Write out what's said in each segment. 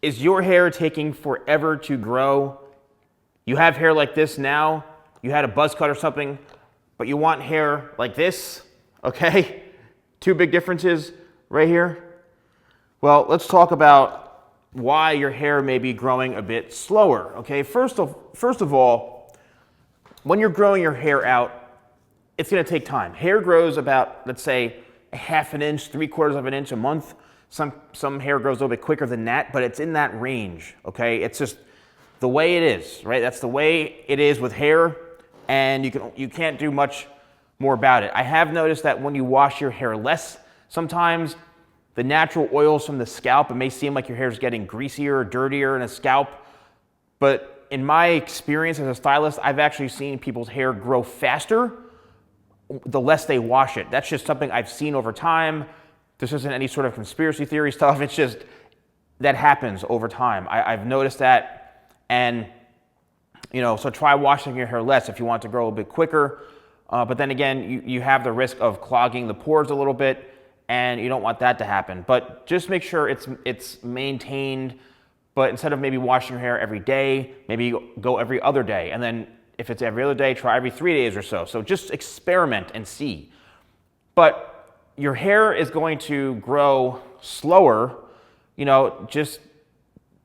Is your hair taking forever to grow? You have hair like this now, you had a buzz cut or something, but you want hair like this, okay? Two big differences right here. Well, let's talk about why your hair may be growing a bit slower, okay? First of all, when you're growing your hair out, it's gonna take time. Hair grows about, let's say, a half an inch, 3/4 of an inch a month. Some hair grows a little bit quicker than that, but it's in that range, okay? It's just the way it is, right? That's the way it is with hair, and you can't do much more about it. I have noticed that when you wash your hair less, sometimes the natural oils from the scalp, it may seem like your hair is getting greasier or dirtier in the scalp, but in my experience as a stylist, I've actually seen people's hair grow faster the less they wash it. That's just something I've seen over time. This isn't any sort of conspiracy theory stuff. It's just that happens over time. I've noticed that, and so try washing your hair less if you want to grow a bit quicker. But then again, you have the risk of clogging the pores a little bit, and you don't want that to happen. But just make sure it's maintained. But instead of maybe washing your hair every day, maybe go every other day, and then if it's every other day, try every 3 days or so. So just experiment and see. But your hair is going to grow slower, just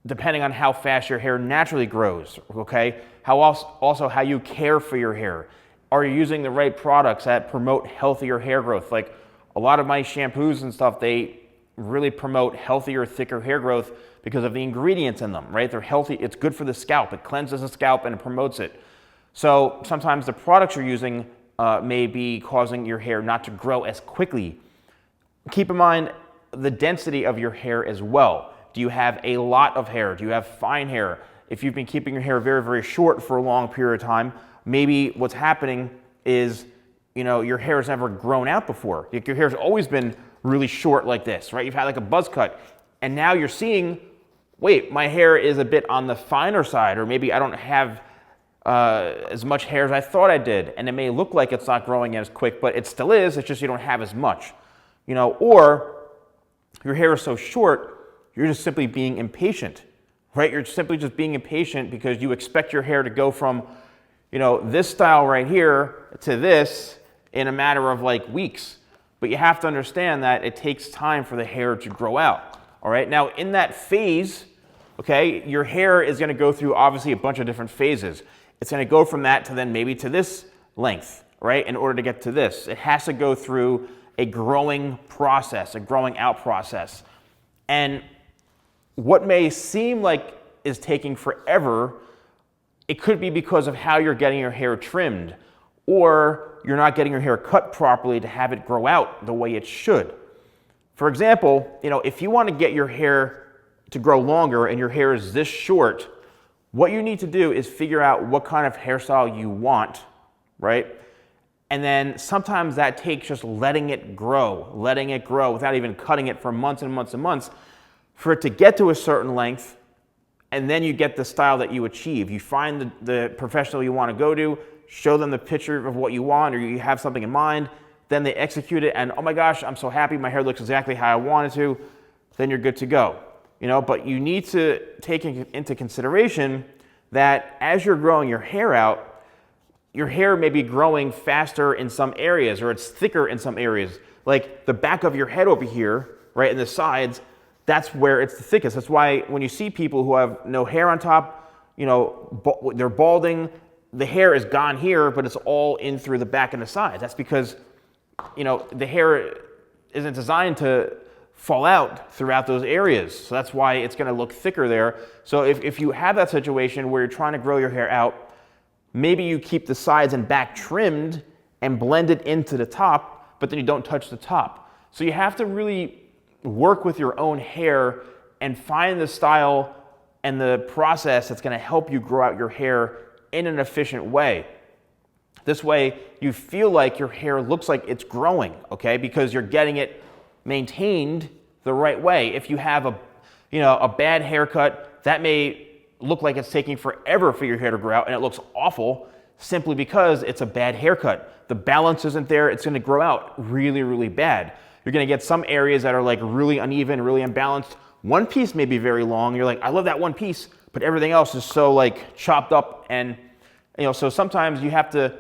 depending on how fast your hair naturally grows, okay? Also how you care for your hair. Are you using the right products that promote healthier hair growth? Like a lot of my shampoos and stuff, they really promote healthier, thicker hair growth because of the ingredients in them, right? They're healthy, it's good for the scalp, it cleanses the scalp and it promotes it. So sometimes the products you're using may be causing your hair not to grow as quickly. Keep in mind the density of your hair as well. Do you have a lot of hair? Do you have fine hair? If you've been keeping your hair very, very short for a long period of time, maybe what's happening is, your hair has never grown out before. Your hair's always been really short like this, right? You've had like a buzz cut, and now you're seeing, wait, my hair is a bit on the finer side, or maybe I don't have as much hair as I thought I did, and it may look like it's not growing as quick, but it still is, it's just you don't have as much. Or your hair is so short, you're just simply being impatient, right? You're simply just being impatient because you expect your hair to go from, this style right here to this in a matter of like weeks. But you have to understand that it takes time for the hair to grow out, all right? Now, in that phase, okay, your hair is gonna go through obviously a bunch of different phases. It's gonna go from that to then maybe to this length, right? In order to get to this, it has to go through a growing process, a growing out process. And what may seem like is taking forever, it could be because of how you're getting your hair trimmed, or you're not getting your hair cut properly to have it grow out the way it should. For example, if you want to get your hair to grow longer and your hair is this short, what you need to do is figure out what kind of hairstyle you want, right? And then sometimes that takes just letting it grow without even cutting it for months and months and months for it to get to a certain length, and then you get the style that you achieve. You find the professional you want to go to, show them the picture of what you want, or you have something in mind, then they execute it, and oh my gosh, I'm so happy, my hair looks exactly how I want it to, then you're good to go. But you need to take into consideration that as you're growing your hair out, your hair may be growing faster in some areas, or it's thicker in some areas. Like the back of your head over here, right, and the sides, that's where it's the thickest. That's why when you see people who have no hair on top, they're balding, the hair is gone here, but it's all in through the back and the sides. That's because, the hair isn't designed to fall out throughout those areas. So that's why it's gonna look thicker there. So if you have that situation where you're trying to grow your hair out, maybe you keep the sides and back trimmed and blend it into the top, but then you don't touch the top. So you have to really work with your own hair and find the style and the process that's gonna help you grow out your hair in an efficient way. This way, you feel like your hair looks like it's growing, okay? Because you're getting it maintained the right way. If you have a bad haircut, that may look like it's taking forever for your hair to grow out, and it looks awful simply because it's a bad haircut. The balance isn't there, it's gonna grow out really, really bad. You're gonna get some areas that are like really uneven, really imbalanced, One piece may be very long. You're like, I love that one piece, but everything else is so like chopped up. And so sometimes you have to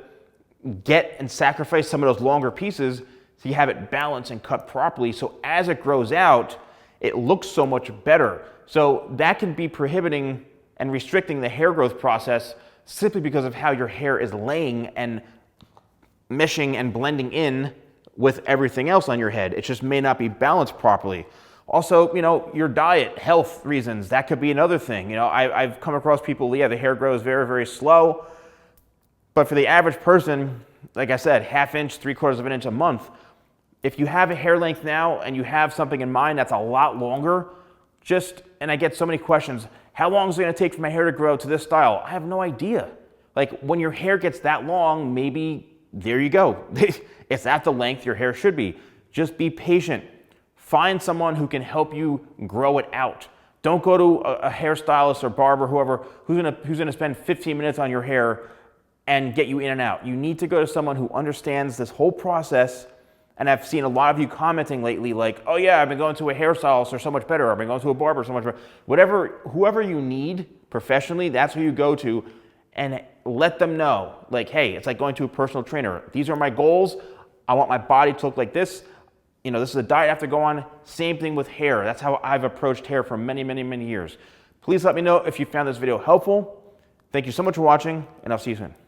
get and sacrifice some of those longer pieces so you have it balanced and cut properly. So as it grows out, it looks so much better. So that can be prohibiting and restricting the hair growth process simply because of how your hair is laying and meshing and blending in with everything else on your head. It just may not be balanced properly. Also, your diet, health reasons, that could be another thing. I've come across people, the hair grows very, very slow. But for the average person, like I said, 1/2 inch, 3/4 of an inch a month, if you have a hair length now and you have something in mind that's a lot longer, and I get so many questions, how long is it gonna take for my hair to grow to this style? I have no idea. Like when your hair gets that long, maybe there you go. It's at the length your hair should be. Just be patient. Find someone who can help you grow it out. Don't go to a hairstylist or barber, whoever, who's gonna spend 15 minutes on your hair and get you in and out. You need to go to someone who understands this whole process. And I've seen a lot of you commenting lately like, oh yeah, I've been going to a hairstylist, they're so much better. I've been going to a barber, so much better. Whoever you need professionally, that's who you go to, and let them know, like, hey, it's like going to a personal trainer. These are my goals. I want my body to look like this. This is a diet I have to go on. Same thing with hair. That's how I've approached hair for many, many, many years. Please let me know if you found this video helpful. Thank you so much for watching, and I'll see you soon.